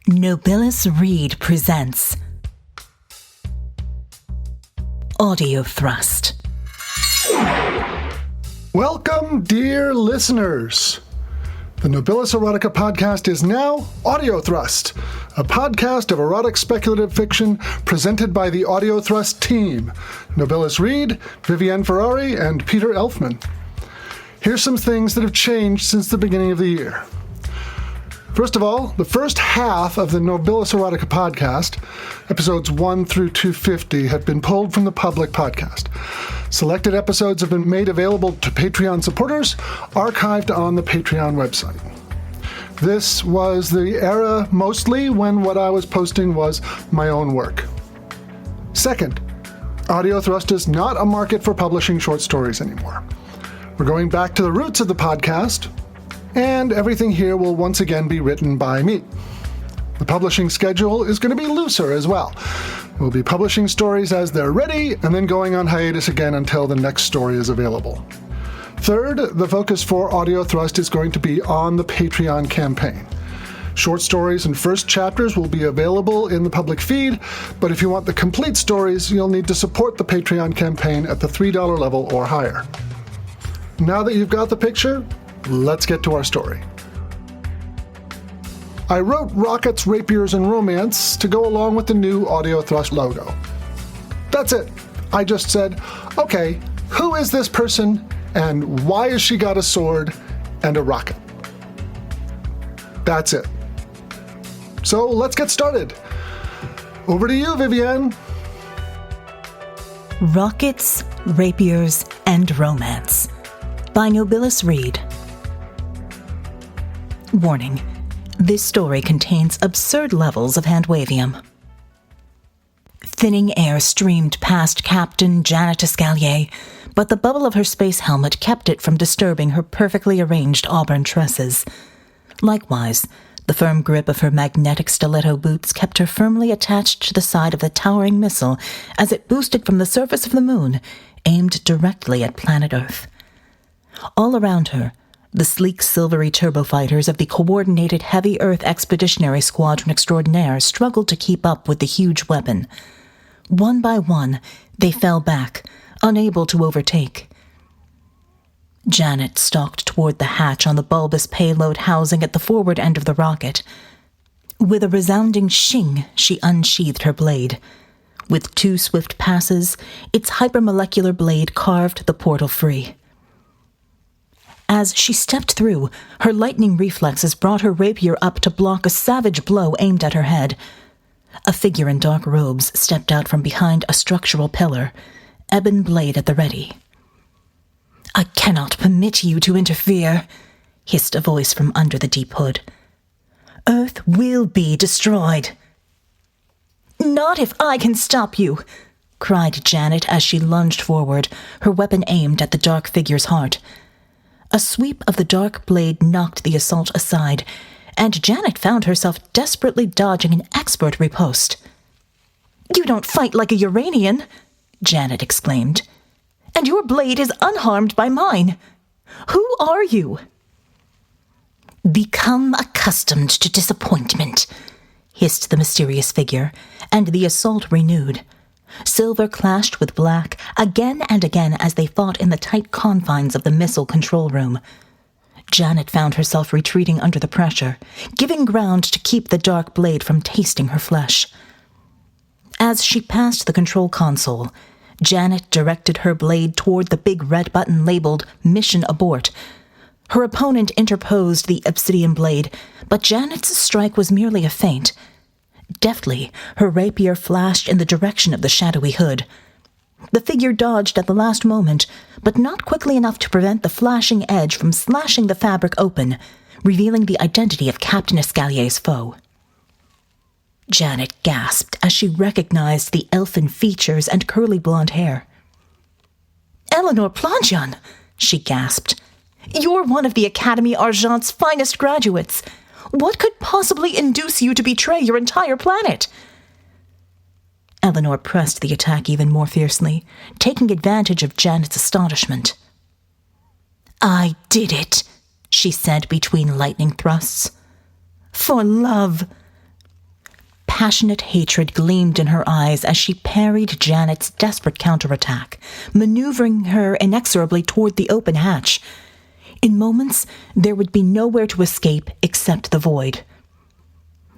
Nobilis Reed presents AudioThrust. Welcome, dear listeners. The Nobilis Erotica podcast is now AudioThrust, a podcast of erotic speculative fiction presented by the AudioThrust team, Nobilis Reed, Vivienne Ferrari, and Peter Elfman. Here's some things that have changed since the beginning of the year. First of all, the first half of the Nobilis Erotica podcast, episodes 1 through 250, have been pulled from the public podcast. Selected episodes have been made available to Patreon supporters, archived on the Patreon website. This was the era mostly when what I was posting was my own work. Second, AudioThrust is not a market for publishing short stories anymore. We're going back to the roots of the podcast, and everything here will once again be written by me. The publishing schedule is going to be looser as well. We'll be publishing stories as they're ready, and then going on hiatus again until the next story is available. Third, the focus for AudioThrust is going to be on the Patreon campaign. Short stories and first chapters will be available in the public feed, but if you want the complete stories, you'll need to support the Patreon campaign at the $3 level or higher. Now that you've got the picture, let's get to our story. I wrote Rocket's Rapiers and Romance to go along with the new AudioThrust logo. That's it. I just said, okay, who is this person and why has she got a sword and a rocket? That's it. So let's get started. Over to you, Vivienne. Rockets, Rapiers, and Romance by Nobilis Reed. Warning: this story contains absurd levels of handwavium. Thinning air streamed past Captain Janet Escalier, but the bubble of her space helmet kept it from disturbing her perfectly arranged auburn tresses. Likewise, the firm grip of her magnetic stiletto boots kept her firmly attached to the side of the towering missile as it boosted from the surface of the moon, aimed directly at planet Earth. All around her, the sleek silvery turbofighters of the Coordinated Heavy Earth Expeditionary Squadron Extraordinaire struggled to keep up with the huge weapon. One by one, they fell back, unable to overtake. Janet stalked toward the hatch on the bulbous payload housing at the forward end of the rocket. With a resounding shing, she unsheathed her blade. With 2 swift passes, its hypermolecular blade carved the portal free. As she stepped through, her lightning reflexes brought her rapier up to block a savage blow aimed at her head. A figure in dark robes stepped out from behind a structural pillar, ebon blade at the ready. "I cannot permit you to interfere," hissed a voice from under the deep hood. "Earth will be destroyed." "Not if I can stop you," cried Janet as she lunged forward, her weapon aimed at the dark figure's heart. A sweep of the dark blade knocked the assault aside, and Janet found herself desperately dodging an expert riposte. "You don't fight like a Uranian," Janet exclaimed, "and your blade is unharmed by mine. Who are you?" "Become accustomed to disappointment," hissed the mysterious figure, and the assault renewed. Silver clashed with black again and again as they fought in the tight confines of the missile control room. Janet found herself retreating under the pressure, giving ground to keep the dark blade from tasting her flesh. As she passed the control console, Janet directed her blade toward the big red button labeled Mission Abort. Her opponent interposed the obsidian blade, but Janet's strike was merely a feint. Deftly, her rapier flashed in the direction of the shadowy hood. The figure dodged at the last moment, but not quickly enough to prevent the flashing edge from slashing the fabric open, revealing the identity of Captain Escalier's foe. Janet gasped as she recognized the elfin features and curly blonde hair. "Eleanor Plangian," she gasped. "You're one of the Academy Argent's finest graduates. What could possibly induce you to betray your entire planet?" Eleanor pressed the attack even more fiercely, taking advantage of Janet's astonishment. "I did it," she said between lightning thrusts. "For love." Passionate hatred gleamed in her eyes as she parried Janet's desperate counterattack, maneuvering her inexorably toward the open hatch. In moments, there would be nowhere to escape except the void.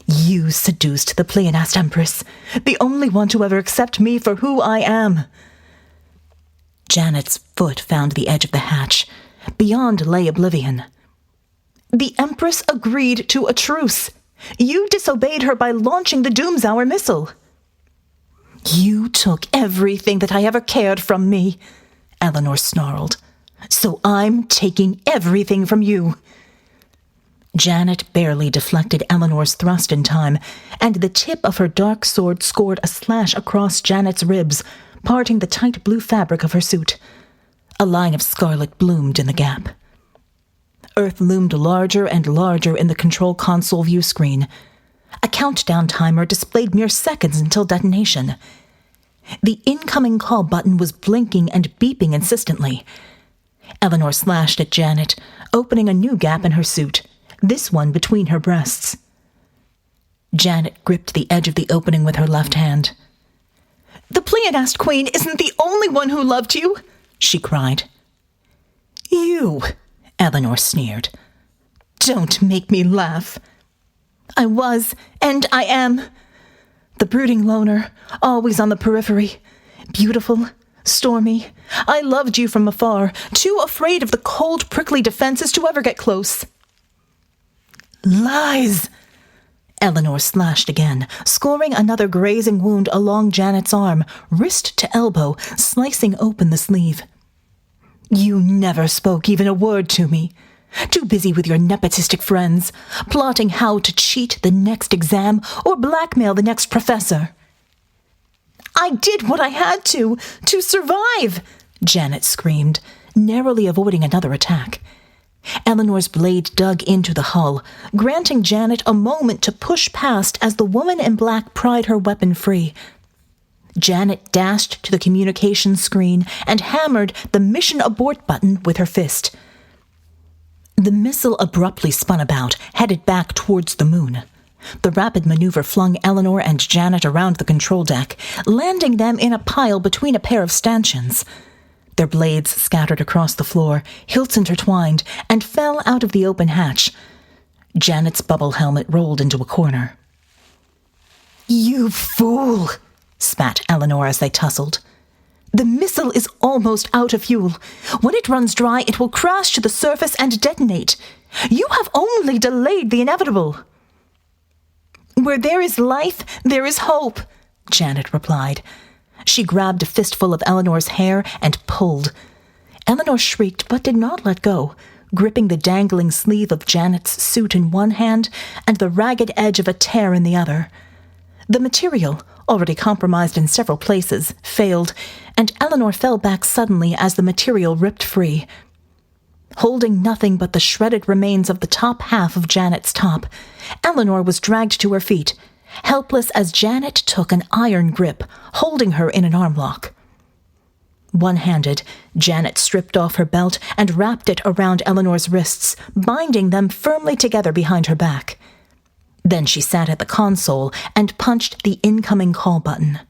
You seduced the Pleianast Empress, the only one to ever accept me for who I am. Janet's foot found the edge of the hatch. Beyond lay oblivion. The Empress agreed to a truce. You disobeyed her by launching the Doomshour missile. You took everything that I ever cared from me, Eleanor snarled. So I'm taking everything from you. Janet barely deflected Eleanor's thrust in time, and the tip of her dark sword scored a slash across Janet's ribs, parting the tight blue fabric of her suit. A line of scarlet bloomed in the gap. Earth loomed larger and larger in the control console view screen. A countdown timer displayed mere seconds until detonation. The incoming call button was blinking and beeping insistently. Eleanor slashed at Janet, opening a new gap in her suit, this one between her breasts. Janet gripped the edge of the opening with her left hand. "The Pleianast Queen isn't the only one who loved you," she cried. "You," Eleanor sneered. "Don't make me laugh. I was, and I am. The brooding loner, always on the periphery. Beautiful, stormy. I loved you from afar, too afraid of the cold, prickly defenses to ever get close." "Lies!" Eleanor slashed again, scoring another grazing wound along Janet's arm, wrist to elbow, slicing open the sleeve. "You never spoke even a word to me. Too busy with your nepotistic friends, plotting how to cheat the next exam or blackmail the next professor." "I did what I had to survive," Janet screamed, narrowly avoiding another attack. Eleanor's blade dug into the hull, granting Janet a moment to push past as the woman in black pried her weapon free. Janet dashed to the communications screen and hammered the mission abort button with her fist. The missile abruptly spun about, headed back towards the moon. The rapid maneuver flung Eleanor and Janet around the control deck, landing them in a pile between a pair of stanchions. Their blades scattered across the floor, hilts intertwined, and fell out of the open hatch. Janet's bubble helmet rolled into a corner. "You fool!" spat Eleanor as they tussled. "The missile is almost out of fuel. When it runs dry, it will crash to the surface and detonate. You have only delayed the inevitable." "Where there is life, there is hope," Janet replied. She grabbed a fistful of Eleanor's hair and pulled. Eleanor shrieked but did not let go, gripping the dangling sleeve of Janet's suit in one hand and the ragged edge of a tear in the other. The material, already compromised in several places, failed, and Eleanor fell back suddenly as the material ripped free. Holding nothing but the shredded remains of the top half of Janet's top, Eleanor was dragged to her feet, helpless as Janet took an iron grip, holding her in an armlock. One-handed, Janet stripped off her belt and wrapped it around Eleanor's wrists, binding them firmly together behind her back. Then she sat at the console and punched the incoming call button.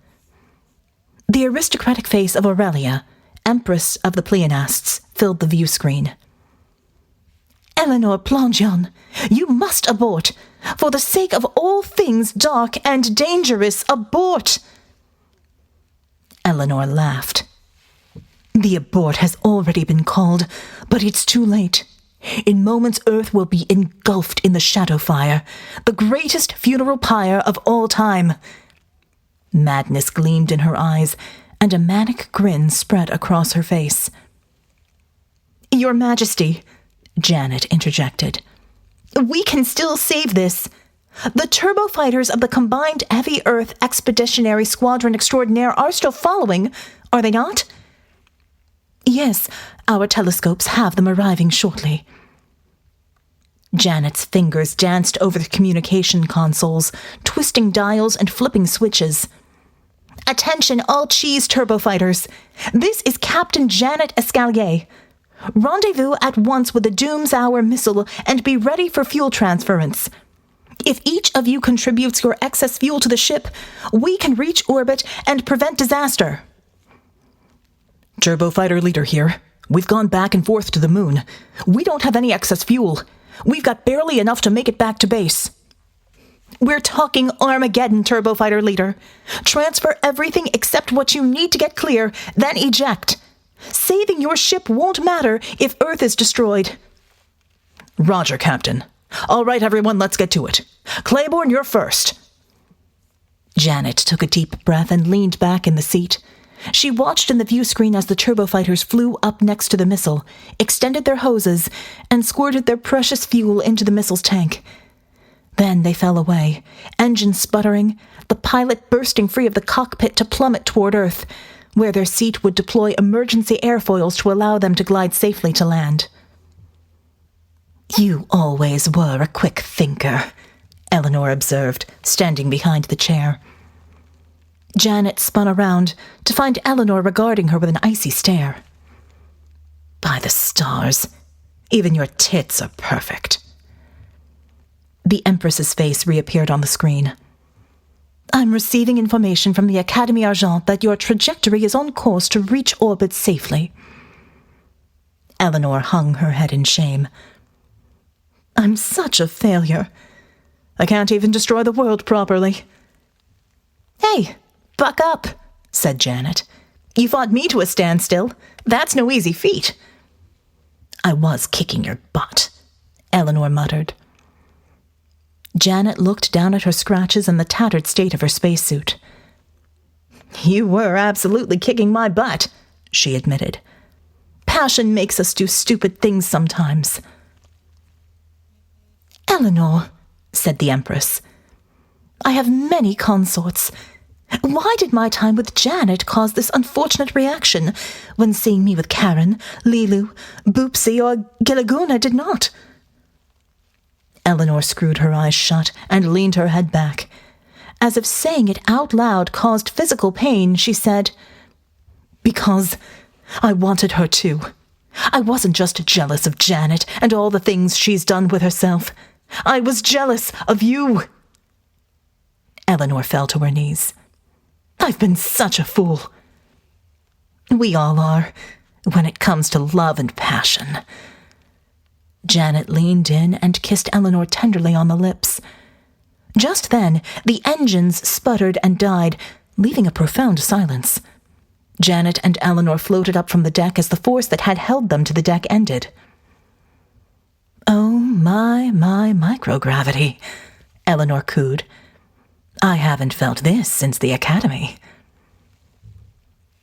The aristocratic face of Aurelia, Empress of the Pleianasts, filled the view screen. "Eleanor Plongeon, you must abort. For the sake of all things dark and dangerous, abort!" Eleanor laughed. "The abort has already been called, but it's too late. In moments, Earth will be engulfed in the shadow fire, the greatest funeral pyre of all time." Madness gleamed in her eyes, and a manic grin spread across her face. "Your Majesty," Janet interjected, "we can still save this. The turbofighters of the Combined Heavy Earth Expeditionary Squadron Extraordinaire are still following, are they not?" "Yes, our telescopes have them arriving shortly." Janet's fingers danced over the communication consoles, twisting dials and flipping switches. "Attention, all cheese turbofighters. This is Captain Janet Escalier. Rendezvous at once with the Doomshour missile and be ready for fuel transference. If each of you contributes your excess fuel to the ship, we can reach orbit and prevent disaster. Turbofighter leader here. We've gone back and forth to the moon. We don't have any excess fuel. We've got barely enough to make it back to base. We're talking Armageddon, Turbofighter leader. Transfer everything except what you need to get clear, then eject. Saving your ship won't matter if Earth is destroyed. Roger, Captain. All right, everyone, let's get to it. Claiborne, you're first. Janet took a deep breath and leaned back in the seat. She watched in the view screen as the turbofighters flew up next to the missile, extended their hoses, and squirted their precious fuel into the missile's tank. Then they fell away, engine sputtering, the pilot bursting free of the cockpit to plummet toward Earth, where their seat would deploy emergency airfoils to allow them to glide safely to land. You always were a quick thinker, Eleanor observed, standing behind the chair. Janet spun around to find Eleanor regarding her with an icy stare. By the stars, even your tits are perfect. The Empress's face reappeared on the screen. I'm receiving information from the Académie Argent that your trajectory is on course to reach orbit safely. Eleanor hung her head in shame. I'm such a failure. I can't even destroy the world properly. Hey, buck up, said Janet. You fought me to a standstill. That's no easy feat. I was kicking your butt, Eleanor muttered. Janet looked down at her scratches and the tattered state of her spacesuit. You were absolutely kicking my butt, she admitted. Passion makes us do stupid things sometimes. Eleanor, said the Empress, I have many consorts. Why did my time with Janet cause this unfortunate reaction when seeing me with Karen, Lilu, Boopsy, or Gilaguna did not? Eleanor screwed her eyes shut and leaned her head back. As if saying it out loud caused physical pain, she said, Because I wanted her too. I wasn't just jealous of Janet and all the things she's done with herself. I was jealous of you. Eleanor fell to her knees. I've been such a fool. We all are, when it comes to love and passion. Janet leaned in and kissed Eleanor tenderly on the lips. Just then, the engines sputtered and died, leaving a profound silence. Janet and Eleanor floated up from the deck as the force that had held them to the deck ended. Oh, my microgravity, Eleanor cooed. I haven't felt this since the Academy.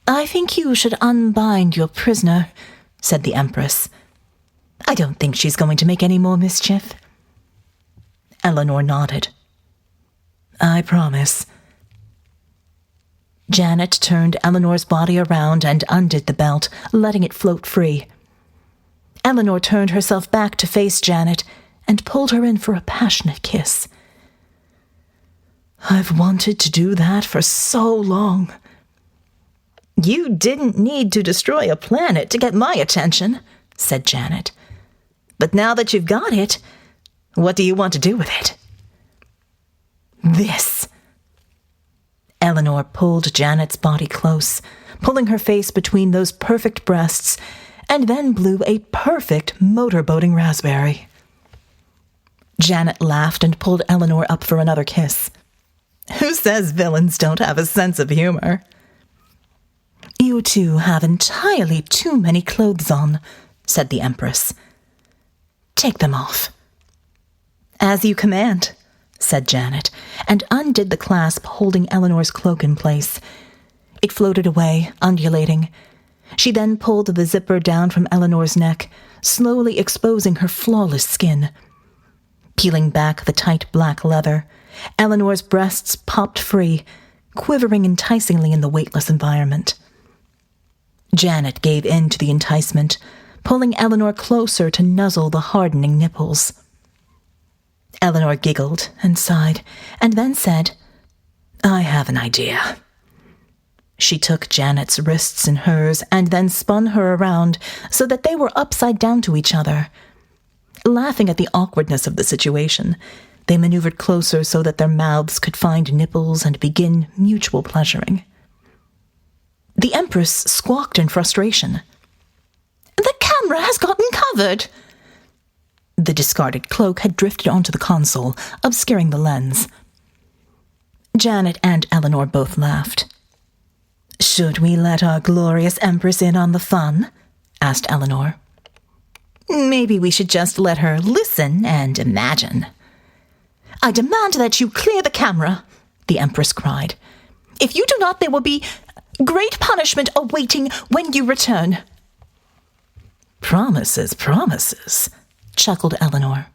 I think you should unbind your prisoner, said the Empress. I don't think she's going to make any more mischief. Eleanor nodded. I promise. Janet turned Eleanor's body around and undid the belt, letting it float free. Eleanor turned herself back to face Janet and pulled her in for a passionate kiss. I've wanted to do that for so long. You didn't need to destroy a planet to get my attention, said Janet. But now that you've got it, what do you want to do with it? This. Eleanor pulled Janet's body close, pulling her face between those perfect breasts, and then blew a perfect motorboating raspberry. Janet laughed and pulled Eleanor up for another kiss. Who says villains don't have a sense of humor? You two have entirely too many clothes on, said the Empress. Take them off. As you command, said Janet, and undid the clasp holding Eleanor's cloak in place. It floated away, undulating. She then pulled the zipper down from Eleanor's neck, slowly exposing her flawless skin. Peeling back the tight black leather, Eleanor's breasts popped free, quivering enticingly in the weightless environment. Janet gave in to the enticement, pulling Eleanor closer to nuzzle the hardening nipples. Eleanor giggled and sighed, and then said, I have an idea. She took Janet's wrists in hers and then spun her around so that they were upside down to each other. Laughing at the awkwardness of the situation, They maneuvered closer so that their mouths could find nipples and begin mutual pleasuring. The Empress squawked in frustration. "The camera has gotten covered!" The discarded cloak had drifted onto the console, obscuring the lens. Janet and Eleanor both laughed. "Should we let our glorious Empress in on the fun?" asked Eleanor. "Maybe we should just let her listen and imagine." "I demand that you clear the camera," the Empress cried. "If you do not, there will be great punishment awaiting when you return." "Promises, promises," chuckled Eleanor.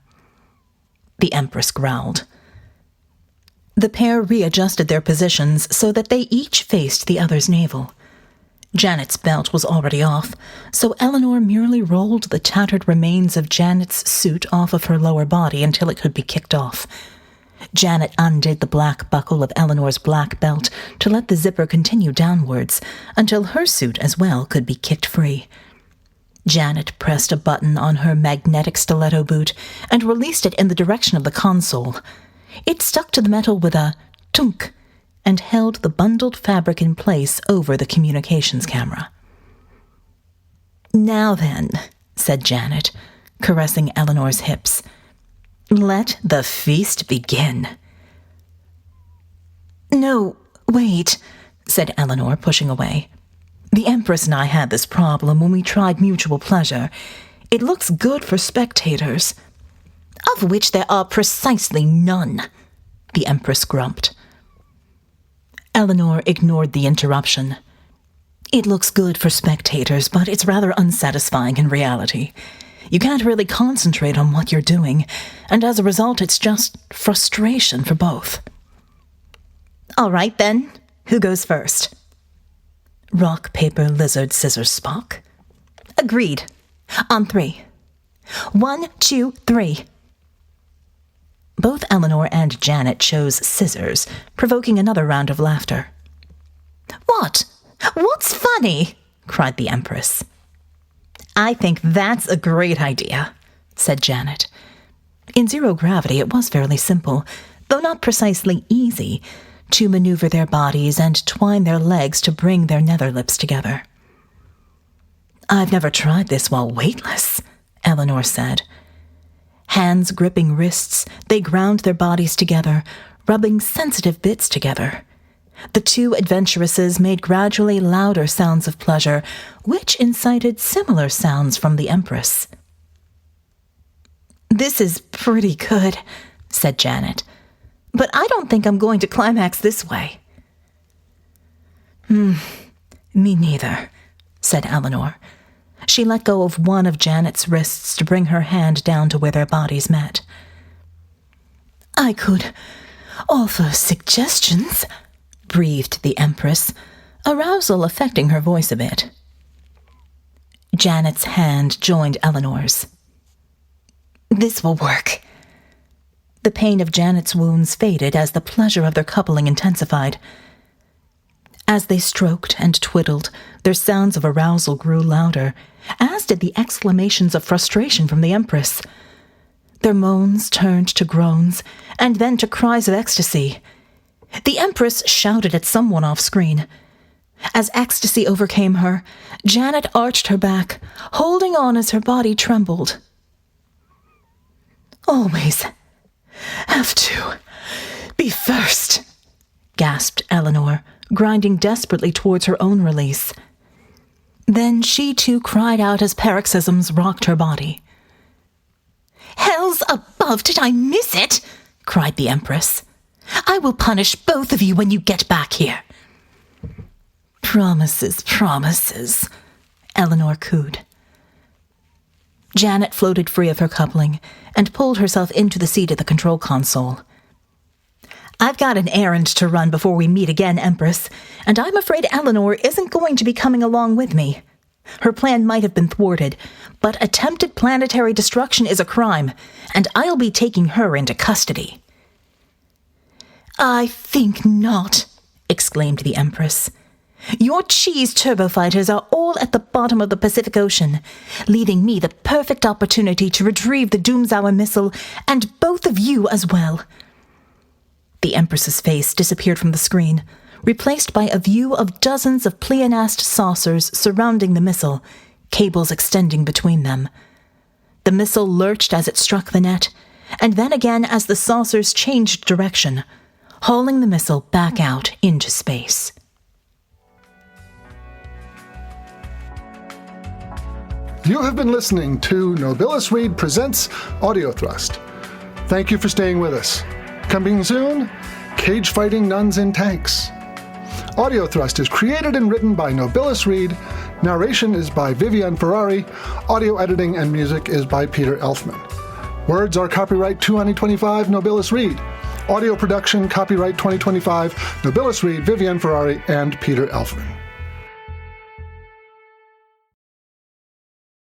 The Empress growled. The pair readjusted their positions so that they each faced the other's navel. Janet's belt was already off, so Eleanor merely rolled the tattered remains of Janet's suit off of her lower body until it could be kicked off. Janet undid the black buckle of Eleanor's black belt to let the zipper continue downwards until her suit as well could be kicked free. Janet pressed a button on her magnetic stiletto boot and released it in the direction of the console. It stuck to the metal with a tunk and held the bundled fabric in place over the communications camera. "Now then," said Janet, caressing Eleanor's hips, "let the feast begin." "No, wait," said Eleanor, pushing away. "The Empress and I had this problem when we tried mutual pleasure. It looks good for spectators." "Of which there are precisely none," the Empress grumped. Eleanor ignored the interruption. "It looks good for spectators, but it's rather unsatisfying in reality. You can't really concentrate on what you're doing, and as a result, it's just frustration for both." "All right, then. Who goes first?" "Rock, paper, lizard, scissors, Spock." "Agreed. On 3. 1, 2, 3. Both Eleanor and Janet chose scissors, provoking another round of laughter. "What? What's funny?" cried the Empress. "I think that's a great idea," said Janet. In zero gravity, it was fairly simple, though not precisely easy, to maneuver their bodies and twine their legs to bring their nether lips together. "I've never tried this while weightless," Eleanor said. Hands gripping wrists, they ground their bodies together, rubbing sensitive bits together. The two adventuresses made gradually louder sounds of pleasure, which incited similar sounds from the Empress. "This is pretty good," said Janet, "but I don't think I'm going to climax this way." Me neither," said Eleanor. She let go of one of Janet's wrists to bring her hand down to where their bodies met. "I could offer suggestions," breathed the Empress, arousal affecting her voice a bit. Janet's hand joined Eleanor's. "This will work." The pain of Janet's wounds faded as the pleasure of their coupling intensified. As they stroked and twiddled, their sounds of arousal grew louder, as did the exclamations of frustration from the Empress. Their moans turned to groans, and then to cries of ecstasy. The Empress shouted at someone off-screen. As ecstasy overcame her, Janet arched her back, holding on as her body trembled. "Always have to be first," gasped Eleanor, grinding desperately towards her own release. Then she too cried out as paroxysms rocked her body. "Hells above, did I miss it?" cried the Empress. "I will punish both of you when you get back here." "Promises, promises," Eleanor cooed. Janet floated free of her coupling and pulled herself into the seat at the control console. "I've got an errand to run before we meet again, Empress, and I'm afraid Eleanor isn't going to be coming along with me. Her plan might have been thwarted, but attempted planetary destruction is a crime, and I'll be taking her into custody." "I think not," exclaimed the Empress. Your cheese turbofighters are all at the bottom of the Pacific Ocean, leaving me the perfect opportunity to retrieve the Doomshour missile, and both of you as well. The Empress's face disappeared from the screen, replaced by a view of dozens of pleonased saucers surrounding the missile, cables extending between them. The missile lurched as it struck the net, and then again as the saucers changed direction, hauling the missile back out into space. You have been listening to Nobilis Reed Presents AudioThrust. Thank you for staying with us. Coming soon, cage-fighting nuns in tanks. AudioThrust is created and written by Nobilis Reed. Narration is by Vivienne Ferrari. Audio editing and music is by Peter Elfman. Words are copyright 2025 Nobilis Reed. Audio production copyright 2025 Nobilis Reed, Vivienne Ferrari, and Peter Elfman.